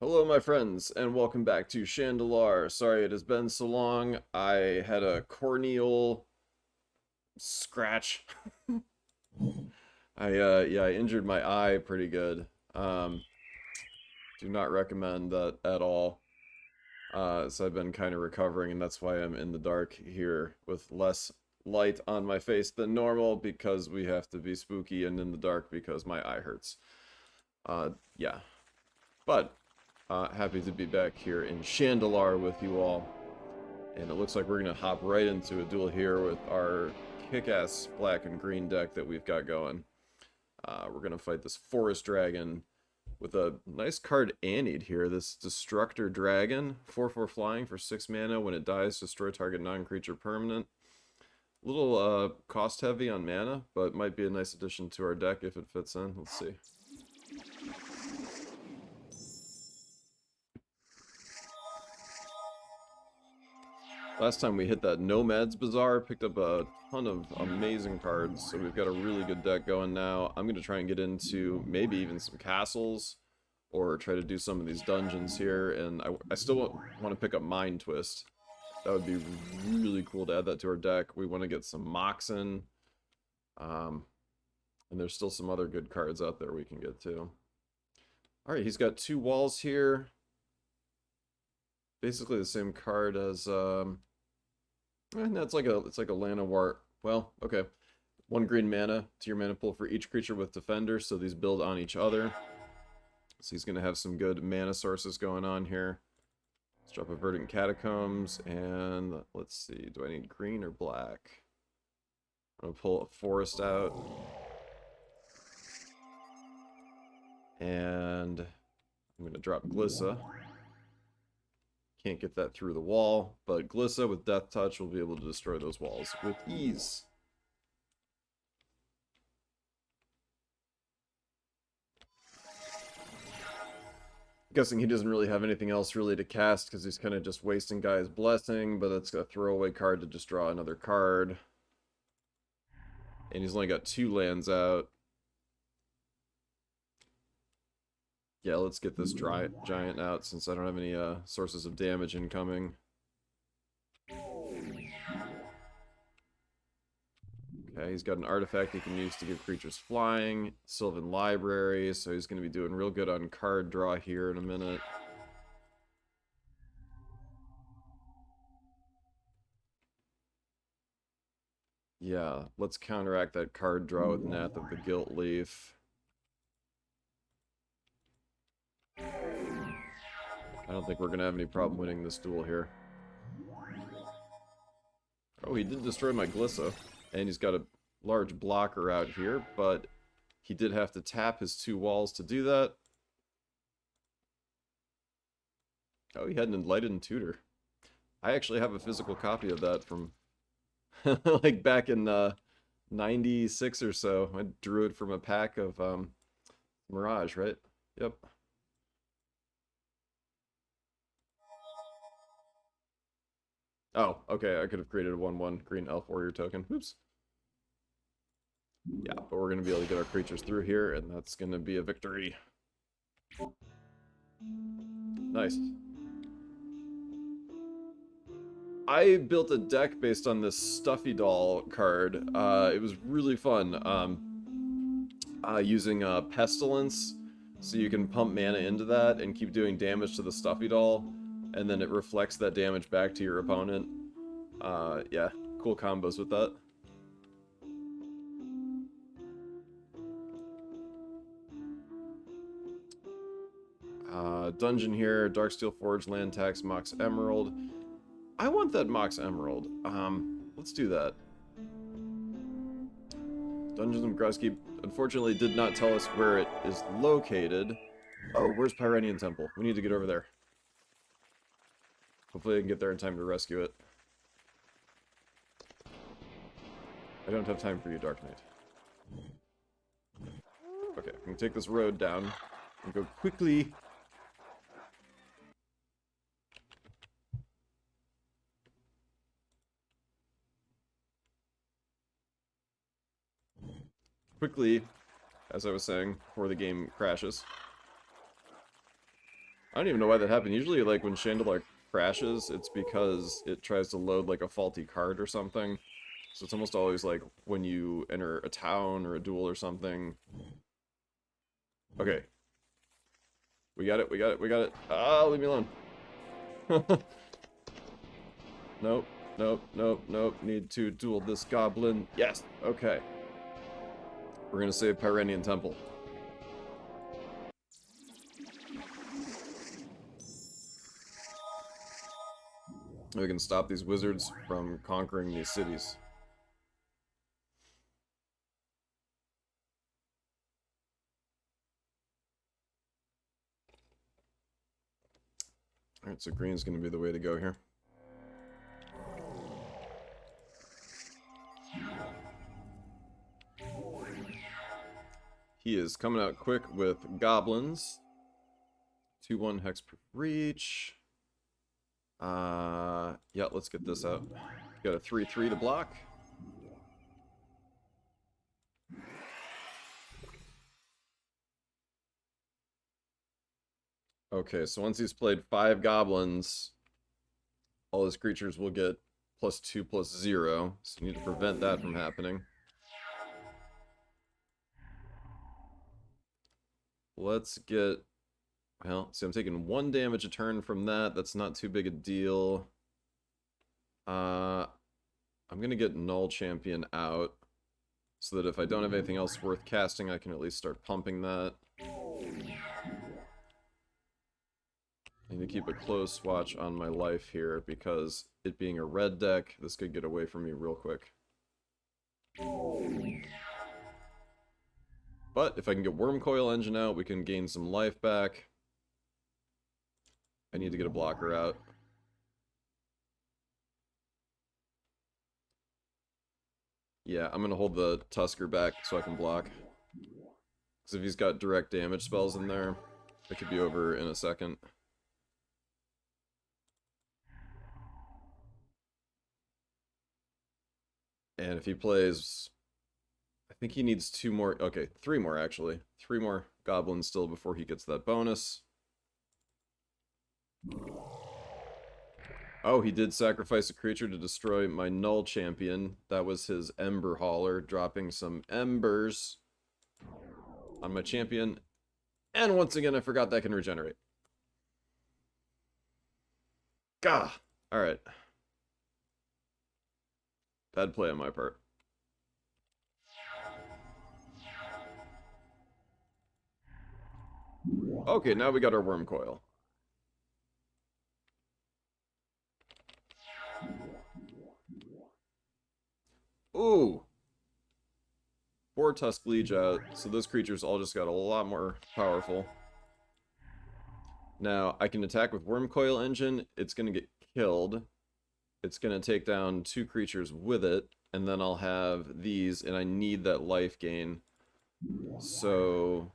Hello, my friends, and welcome back to Shandalar. Sorry it has been so long. I had a corneal scratch. I injured my eye pretty good. Do not recommend that at all. So I've been kind of recovering, and that's why I'm in the dark here with less light on my face than normal because we have to be spooky and in the dark because my eye hurts. Yeah. But happy to be back here in Shandalar with you all. And it looks like we're going to hop right into a duel here with our kick-ass black and green deck that we've got going. We're going to fight this Forest Dragon with a nice card Annied here. This Destructor Dragon, 4/4 flying for 6 mana. When it dies, destroy target non-creature permanent. A little cost heavy on mana, but might be a nice addition to our deck if it fits in. Let's see. Last time we hit that Nomad's Bazaar, picked up a ton of amazing cards, so we've got a really good deck going now. I'm going to try and get into maybe even some castles, or try to do some of these dungeons here, and I still want to pick up Mind Twist. That would be really cool to add that to our deck. We want to get some Moxen, and there's still some other good cards out there we can get to. Alright, he's got 2 walls here. Basically the same card as... And that's like it's like a Llanowar. Well, okay. 1 green mana to your mana pool for each creature with Defender, so these build on each other. So he's going to have some good mana sources going on here. Let's drop a Verdant Catacombs, and let's see, do I need green or black? I'm going to pull a Forest out. And I'm going to drop Glissa. Can't get that through the wall, but Glissa with Death Touch will be able to destroy those walls with ease. Guessing he doesn't really have anything else really to cast because he's kind of just wasting Gaia's Blessing, but it's a throwaway card to just draw another card. And he's only got 2 lands out. Yeah, let's get this giant out since I don't have any sources of damage incoming. Okay, he's got an artifact he can use to give creatures flying. Sylvan Library, so he's going to be doing real good on card draw here in a minute. Yeah, let's counteract that card draw with Nath of the Gilt Leaf. I don't think we're going to have any problem winning this duel here. Oh, he did destroy my Glissa. And he's got a large blocker out here, but he did have to tap his 2 walls to do that. Oh, he had an Enlightened Tutor. I actually have a physical copy of that from like back in 96 or so. I drew it from a pack of Mirage, right? Yep. Oh, okay, I could have created a 1/1 green elf warrior token. Oops. Yeah, but we're going to be able to get our creatures through here, and that's going to be a victory. Nice. I built a deck based on this Stuffy Doll card. It was really fun. Using Pestilence, so you can pump mana into that and keep doing damage to the Stuffy Doll, and then it reflects that damage back to your opponent. Yeah, cool combos with that. Dungeon here, Darksteel Forge, Land Tax, Mox Emerald. I want that Mox Emerald. Let's do that. Dungeons of Gruskeep unfortunately did not tell us where it is located. Oh, where's Pyrenian Temple? We need to get over there. Hopefully I can get there in time to rescue it. I don't have time for you, Dark Knight. Okay, I can take this road down and go quickly. Quickly, as I was saying, before the game crashes. I don't even know why that happened. Usually, like, when Shandalar crashes, it's because it tries to load, like, a faulty card or something. So it's almost always, like, when you enter a town or a duel or something. Okay. We got it, we got it, we got it. Ah, leave me alone. Nope, nope, nope, nope. Need to duel this goblin. Yes, okay. We're gonna save Pyrenian Temple. We can stop these wizards from conquering these cities. Alright, so green's gonna be the way to go here. He is coming out quick with goblins. 2-1 hex per reach. Yeah, let's get this out. Got a 3-3 to block. Okay, so once he's played 5 goblins, all his creatures will get +2/+0. So you need to prevent that from happening. Let's get... Well, see, I'm taking 1 damage a turn from that. That's not too big a deal. I'm going to get Null Champion out, so that if I don't have anything else worth casting, I can at least start pumping that. I need to keep a close watch on my life here, because it being a red deck, this could get away from me real quick. But if I can get Wormcoil Engine out, we can gain some life back. I need to get a blocker out. Yeah, I'm going to hold the Tusker back so I can block. Because if he's got direct damage spells in there, it could be over in a second. And if he plays... I think he needs 2 more... Okay, 3 more, actually. 3 more goblins still before he gets that bonus. Oh, he did sacrifice a creature to destroy my Null Champion. That was his Ember Hauler, dropping some embers on my champion. And once again, I forgot that can regenerate. Gah! Alright. Bad play on my part. Okay, now we got our Wormcoil. Ooh! Boartusk Liege out, so those creatures all just got a lot more powerful. Now, I can attack with Wormcoil Engine, it's going to get killed. It's going to take down 2 creatures with it, and then I'll have these, and I need that life gain. So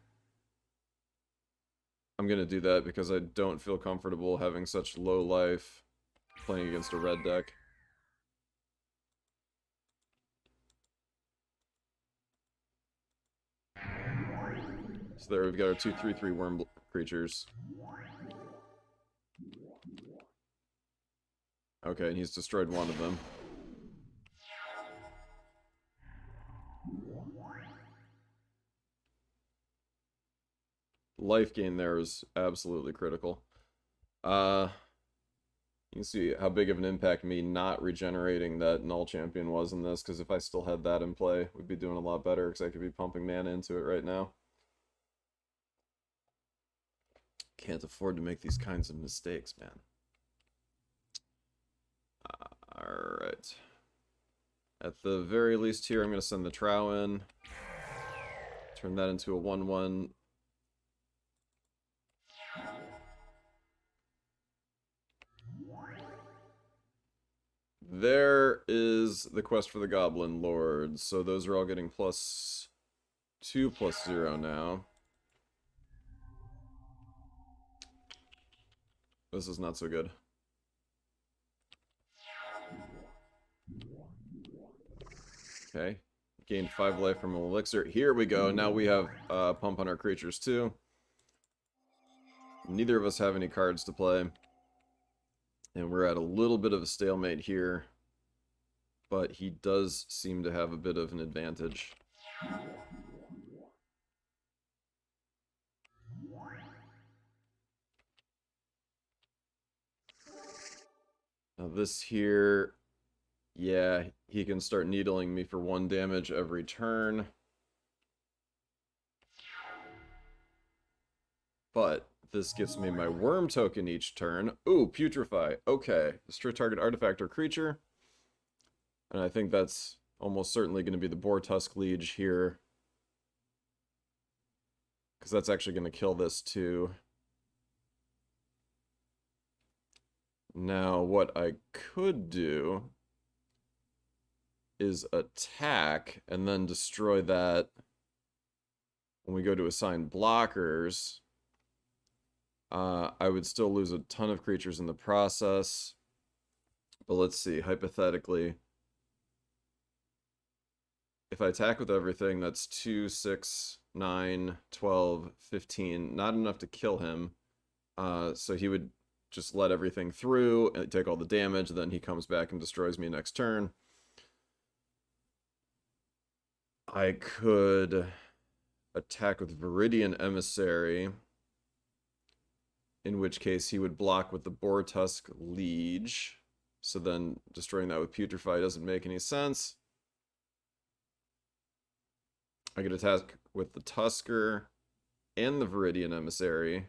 I'm going to do that because I don't feel comfortable having such low life playing against a red deck. So there we've got our 2/3/3 worm creatures. Okay, and he's destroyed one of them. Life gain there is absolutely critical. You can see how big of an impact me not regenerating that Null Champion was in this, because if I still had that in play, we'd be doing a lot better, because I could be pumping mana into it right now. Can't afford to make these kinds of mistakes, man. Alright. At the very least here, I'm going to send the Trow in. Turn that into a 1/1. There is the quest for the Goblin Lords. So those are all getting +2/+0 now. This is not so good. Okay. Gained 5 life from an elixir. Here we go. Now we have pump on our creatures too. Neither of us have any cards to play. And we're at a little bit of a stalemate here. But he does seem to have a bit of an advantage. Now this here, yeah, he can start needling me for 1 damage every turn. But this gets me my worm token each turn. Ooh, putrefy. Okay, destroy target artifact or creature. And I think that's almost certainly going to be the Boartusk Liege here. Because that's actually going to kill this too. Now, what I could do is attack and then destroy that when we go to assign blockers. I would still lose a ton of creatures in the process. But let's see, hypothetically, if I attack with everything, that's 2, 6, 9, 12, 15. Not enough to kill him. So he would just let everything through and take all the damage, then he comes back and destroys me next turn. I could attack with Viridian Emissary, in which case he would block with the Boartusk Liege. So then destroying that with Putrefy doesn't make any sense. I could attack with the Tusker and the Viridian Emissary.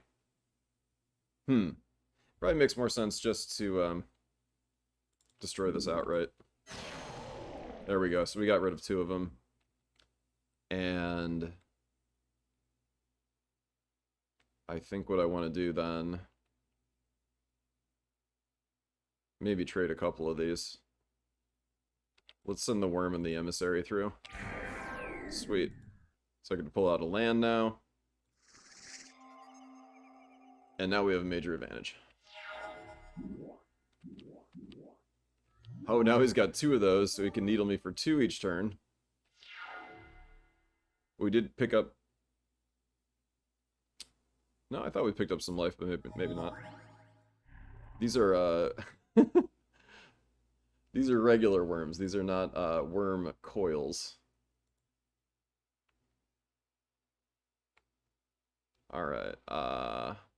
Probably makes more sense just to destroy this outright. There we go. So we got rid of 2 of them. And I think what I want to do then, maybe trade a couple of these. Let's send the worm and the emissary through. Sweet. So I can pull out a land now. And now we have a major advantage. Oh, now he's got 2 of those, so he can needle me for 2 each turn. We did pick up... No, I thought we picked up some life, but maybe not. These are, These are regular worms. These are not, worm coils. Alright,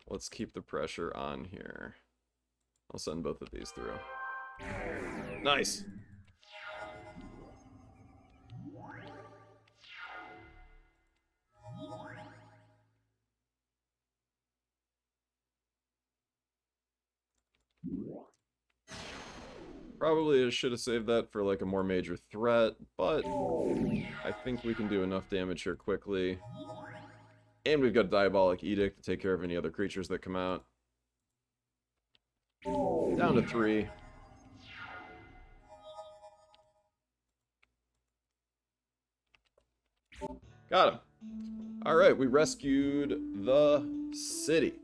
let's keep the pressure on here. I'll send both of these through. Nice! Probably should have saved that for like a more major threat, but I think we can do enough damage here quickly. And we've got Diabolic Edict to take care of any other creatures that come out. Down to 3. Got him. Alright, we rescued the city.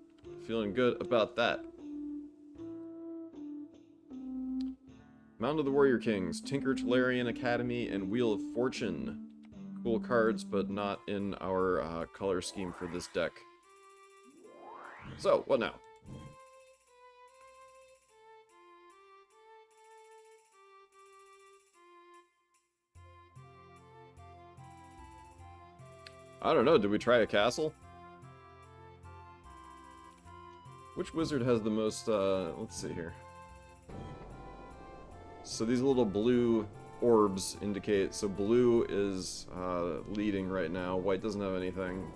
Feeling good about that. Mound of the Warrior Kings, Tinker Tolarian Academy, and Wheel of Fortune. Cool cards, but not in our color scheme for this deck. So, what now? I don't know, did we try a castle? Which wizard has the most, let's see here. So these little blue orbs indicate, so blue is leading right now. White doesn't have anything.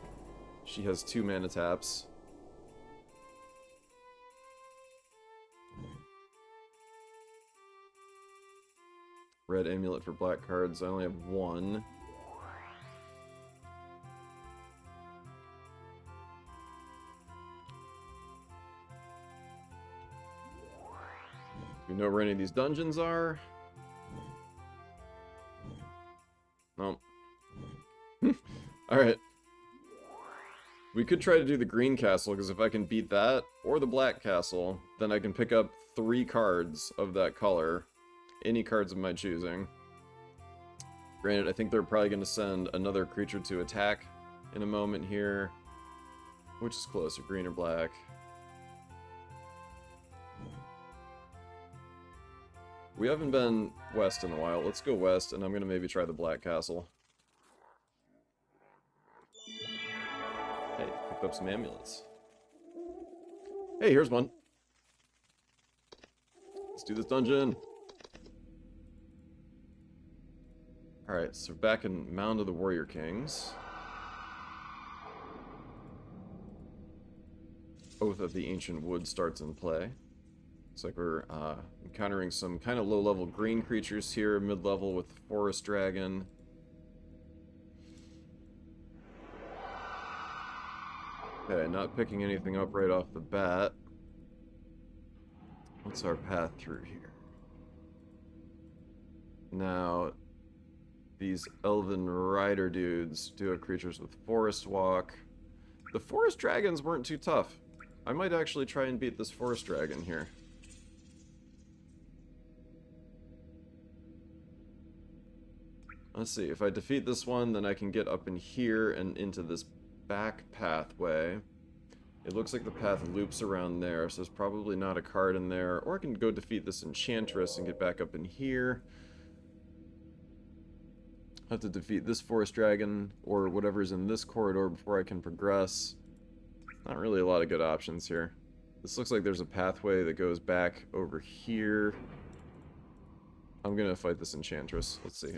She has 2 mana taps. Red amulet for black cards. I only have 1. Do we know where any of these dungeons are? No. Alright. We could try to do the green castle, because if I can beat that, or the black castle, then I can pick up 3 cards of that color. Any cards of my choosing. Granted, I think they're probably going to send another creature to attack in a moment here. Which is closer, green or black? We haven't been west in a while. Let's go west, and I'm going to maybe try the Black Castle. Hey, picked up some amulets. Hey, here's one. Let's do this dungeon. Alright, so back in Mound of the Warrior Kings. Oath of the Ancient Wood starts in play. Looks like we're encountering some kind of low-level green creatures here, mid-level with Forest Dragon. Okay, not picking anything up right off the bat. What's our path through here? Now, these Elven Rider dudes do have creatures with Forest Walk. The Forest Dragons weren't too tough. I might actually try and beat this Forest Dragon here. Let's see, if I defeat this one, then I can get up in here and into this back pathway. It looks like the path loops around there, so there's probably not a card in there. Or I can go defeat this Enchantress and get back up in here. I have to defeat this Forest Dragon, or whatever's in this corridor before I can progress. Not really a lot of good options here. This looks like there's a pathway that goes back over here. I'm gonna fight this Enchantress. Let's see.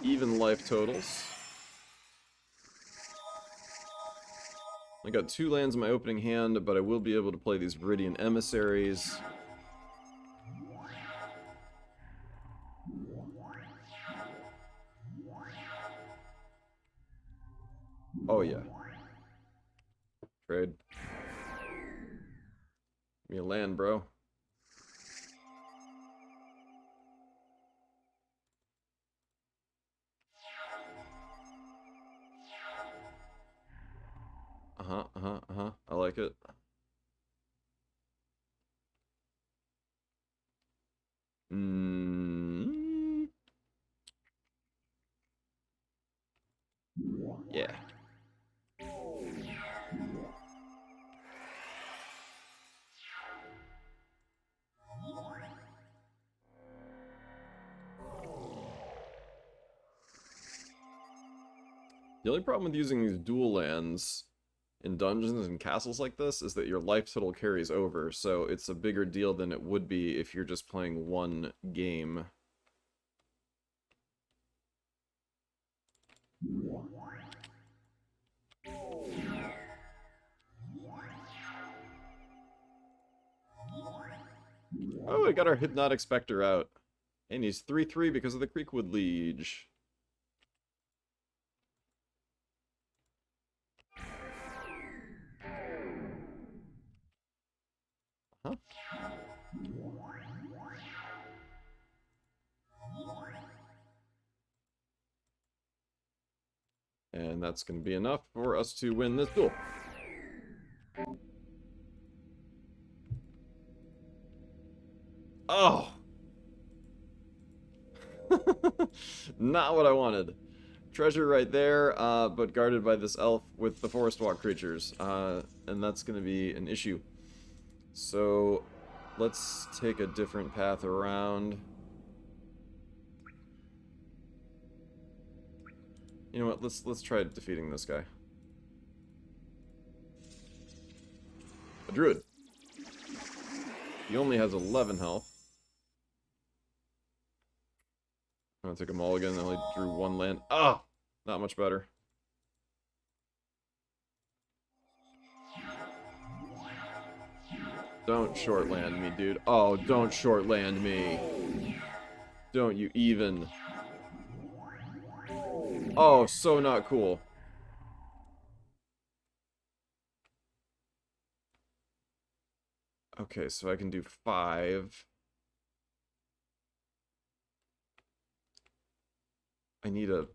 Even life totals. I got 2 lands in my opening hand, but I will be able to play these Viridian Emissaries. Oh yeah. Trade. Give me a land, bro. I like it. Yeah. The only problem with using these dual lands in dungeons and castles like this is that your life total carries over, so it's a bigger deal than it would be if you're just playing one game. Oh, we got our Hypnotic Spectre out. And he's 3/3 because of the Creekwood Liege. Huh? And that's going to be enough for us to win this duel. Oh! Not what I wanted. Treasure right there, but guarded by this elf with the Forest Walk creatures. And that's going to be an issue. So, let's take a different path around. You know what, let's try defeating this guy. A druid. He only has 11 health. I'm gonna take a mulligan, I only drew 1 land. Ah! Not much better. Don't short land me, dude. Oh, don't short land me. Don't you even. Oh, so not cool. Okay, so I can do 5. I need a...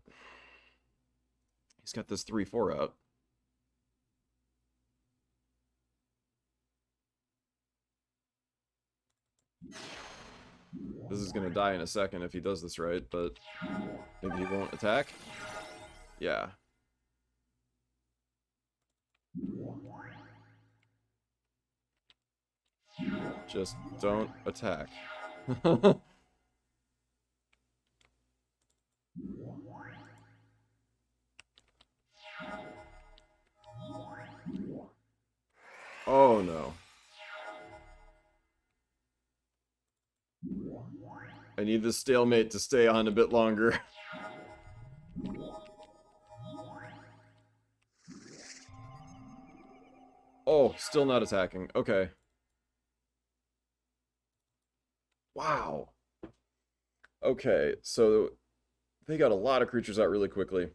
He's got this 3/4 out. This is gonna die in a second if he does this right, but maybe he won't attack? Yeah. Just don't attack. Oh no. I need this stalemate to stay on a bit longer. Oh, still not attacking. Okay. Wow. Okay, so they got a lot of creatures out really quickly.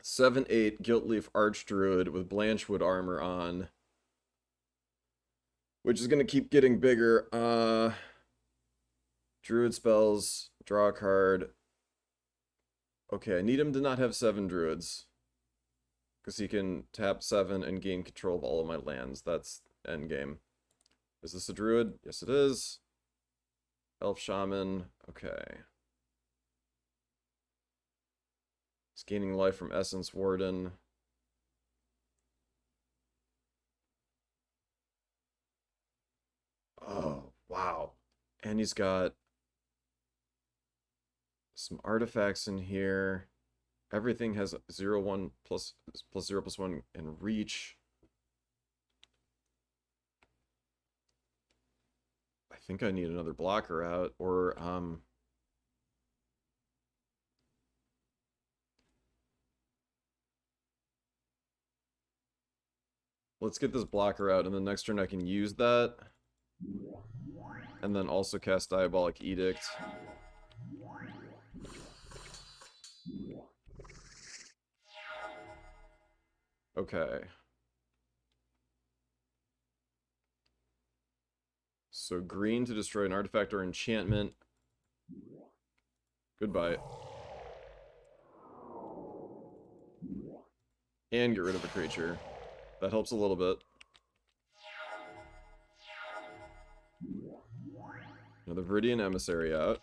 7/8 Guiltleaf Archdruid with Blanchwood armor on, which is gonna keep getting bigger. Druid spells, draw a card. Okay, I need him to not have 7 druids, because he can tap 7 and gain control of all of my lands. That's endgame. Is this a druid? Yes, it is. Elf Shaman. Okay. He's gaining life from Essence Warden. Oh, wow. And he's got some artifacts in here. Everything has 0/1 plus 0/1 and reach. I think I need another blocker out, or let's get this blocker out, and the next turn I can use that. And then also cast Diabolic Edict. Okay. So green to destroy an artifact or enchantment. Goodbye. And get rid of a creature. That helps a little bit. Another Viridian Emissary out.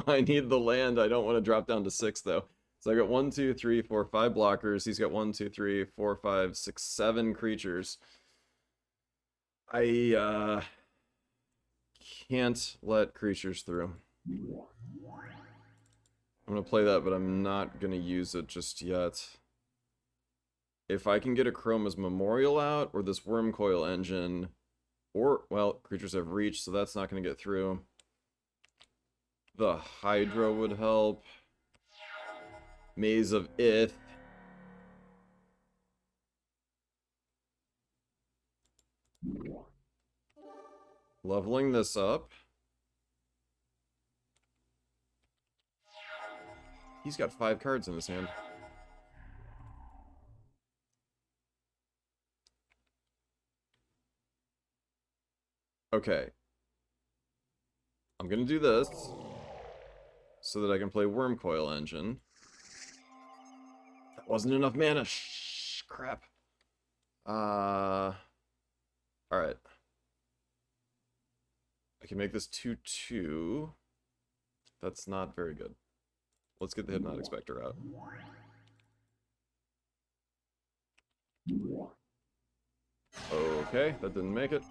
I need the land. I don't want to drop down to 6, though. So I got 1, 2, 3, 4, 5 blockers. He's got 1, 2, 3, 4, 5, 6, 7 creatures. I can't let creatures through. I'm going to play that, but I'm not going to use it just yet. If I can get a Chroma's Memorial out, or this Wormcoil Engine, or, well, creatures have reach, so that's not going to get through. The Hydra would help. Maze of Ith. Leveling this up. He's got 5 cards in his hand. Okay. I'm gonna do this so that I can play Wormcoil Engine. That wasn't enough mana. Shh, crap. Alright. I can make this 2/2. That's not very good. Let's get the Hypnotic Spectre out. Okay, that didn't make it.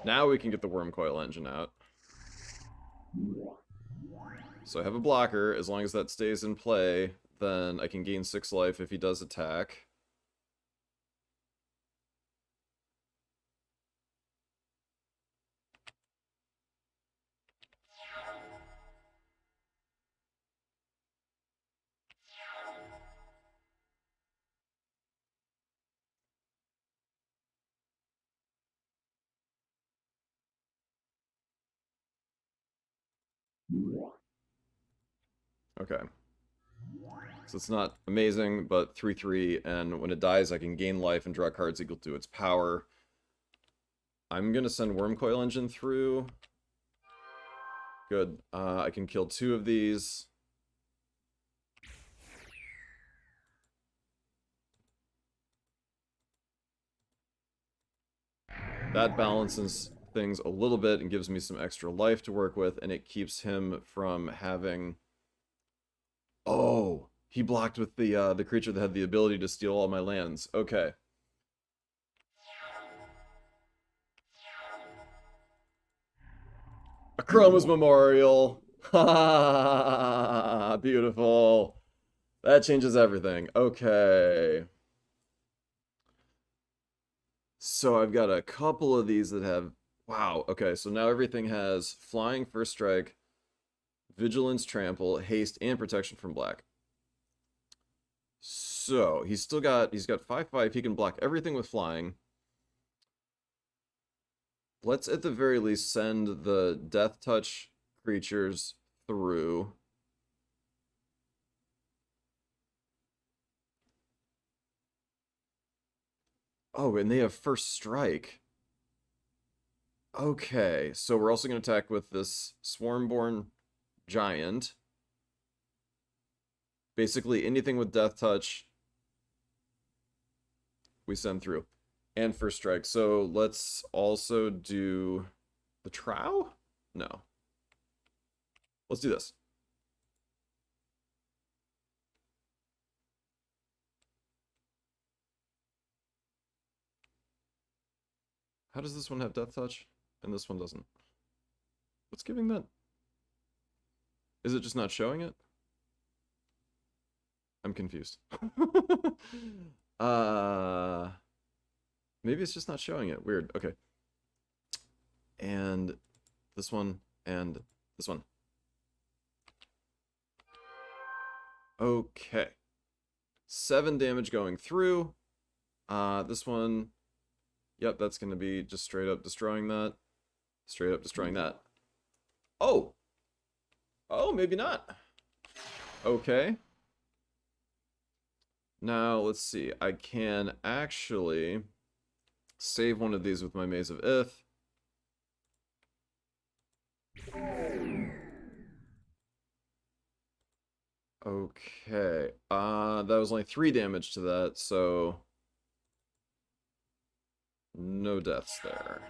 Now we can get the Wormcoil Engine out. So I have a blocker. As long as that stays in play, then I can gain 6 life if he does attack. Okay. So it's not amazing, but 3/3, and when it dies, I can gain life and draw cards equal to its power. I'm gonna send Wormcoil Engine through. Good. I can kill 2 of these. That balances things a little bit and gives me some extra life to work with, and it keeps him from having... Oh! He blocked with the creature that had the ability to steal all my lands. Okay. A Chroma's Memorial. Ha! Beautiful. That changes everything. Okay. So I've got a couple of these that have... Wow. Okay, so now everything has Flying, First Strike, Vigilance, Trample, Haste, and Protection from Black. So he's got 5/5. He can block everything with Flying. Let's at the very least send the Death Touch creatures through. Oh, and they have First Strike. Okay, so we're also going to attack with this Swarmborn Giant. Basically, anything with Death Touch, we send through. And First Strike. So let's also do the Trow? No. Let's do this. How does this one have Death Touch? And this one doesn't. What's giving that? Is it just not showing it? I'm confused. Maybe it's just not showing it. Weird. Okay. And this one and this one. Okay. 7 damage going through. This one, yep, that's going to be just straight up destroying that. Straight up destroying that. Oh! Oh, maybe not. Okay. Now, let's see. I can actually save one of these with my Maze of Ith. Okay. That was only 3 damage to that, so no deaths there.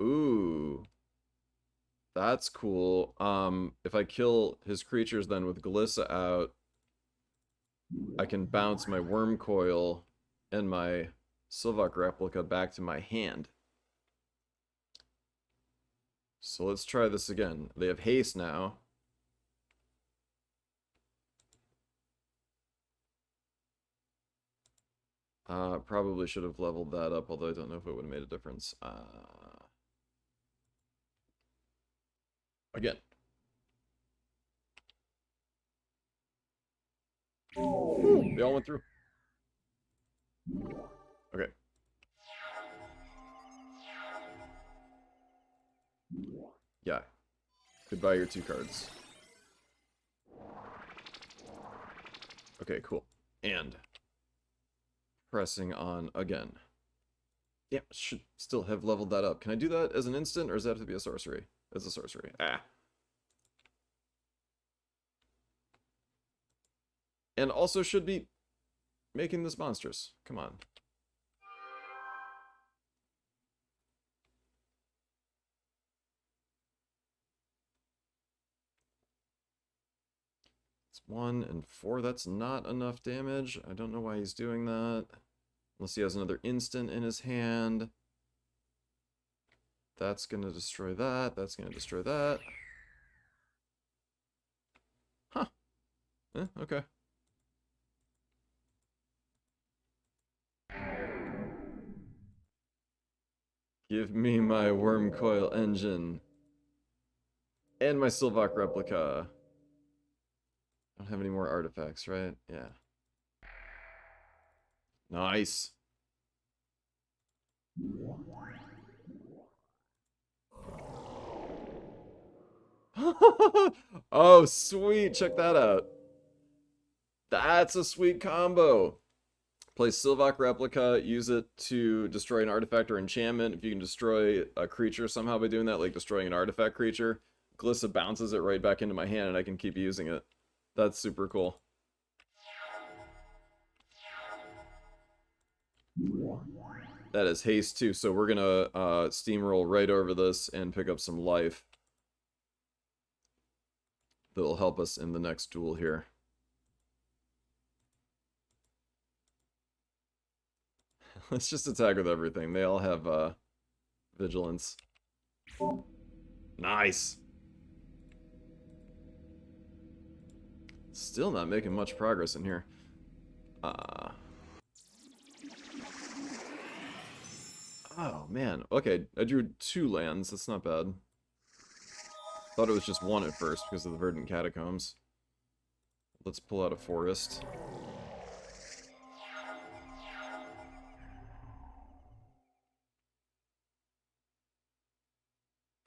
Ooh. That's cool. If I kill his creatures then with Glissa out, I can bounce my Worm Coil and my Sylvok Replica back to my hand. So let's try this again. They have haste now. Probably should have leveled that up, although I don't know if it would have made a difference. Again. They all went through. Okay. Yeah. Goodbye your 2 cards. Okay, cool. And pressing on again. Yeah, should still have leveled that up. Can I do that as an instant, or does that have to be a sorcery? It's a sorcery. Ah. And also should be making this monstrous. Come on. It's 1 and 4. That's not enough damage. I don't know why he's doing that. Unless he has another instant in his hand. That's going to destroy that. That's going to destroy that. Huh. Okay. Give me my Worm Coil engine. And my Sylvok Replica. I don't have any more artifacts, right? Yeah. Nice. Oh, sweet. Check that out. That's a sweet combo. Play Sylvok Replica, use it to destroy an artifact or enchantment. If you can destroy a creature somehow by doing that, like destroying an artifact creature, Glissa bounces it right back into my hand and I can keep using it. That's super cool. That is haste too, so we're gonna steamroll right over this and pick up some life. That'll help us in the next duel here. Let's just attack with everything. They all have vigilance. Nice! Still not making much progress in here. Oh, man. Okay, I drew 2 lands. That's not bad. Thought it was just 1 at first because of the Verdant Catacombs. Let's pull out a forest.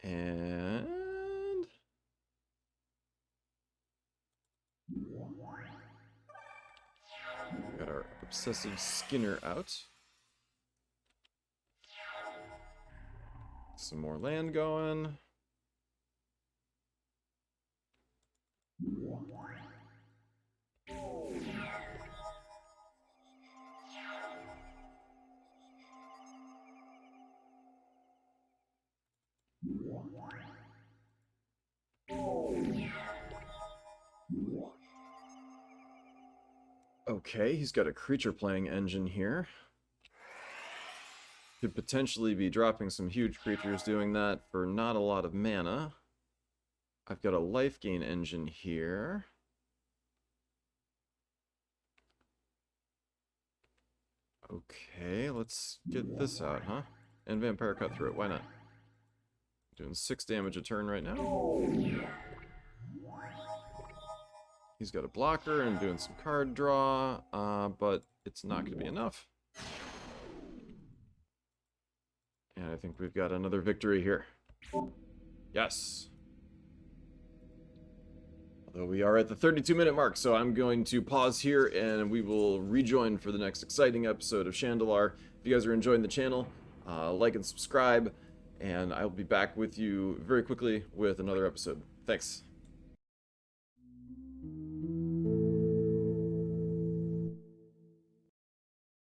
And... we got our Obsessive Skinner out. Some more land going. Okay, he's got a creature playing engine here. Could potentially be dropping some huge creatures doing that for not a lot of mana. I've got a life gain engine here. Okay, let's get this out, huh? And Vampire Cut Through It, why not? Doing 6 damage a turn right now. He's got a blocker and doing some card draw, but it's not going to be enough. And I think we've got another victory here. Yes. Although we are at the 32-minute mark, so I'm going to pause here and we will rejoin for the next exciting episode of Shandalar. If you guys are enjoying the channel, like and subscribe, and I'll be back with you very quickly with another episode. Thanks.